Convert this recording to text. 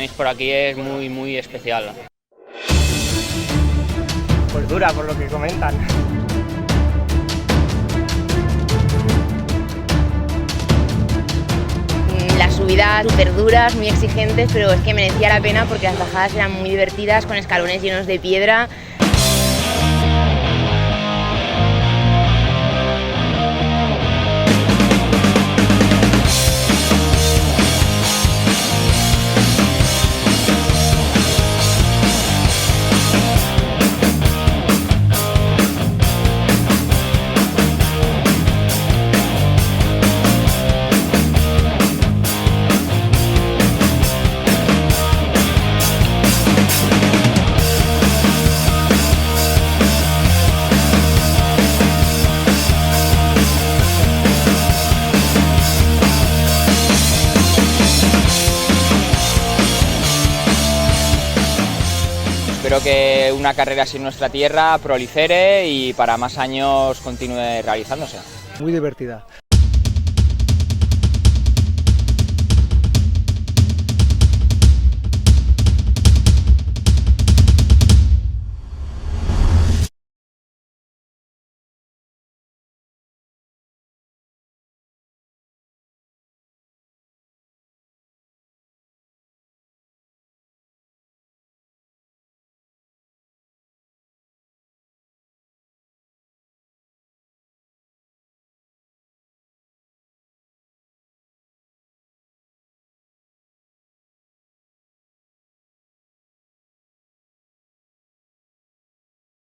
tenéis por aquí es muy especial. Pues dura, por lo que comentan. Las subidas súper duras, muy exigentes, pero es que merecía la pena porque las bajadas eran muy divertidas, con escalones llenos de piedra. Espero que una carrera así en nuestra tierra prolifere y para más años continúe realizándose. Muy divertida.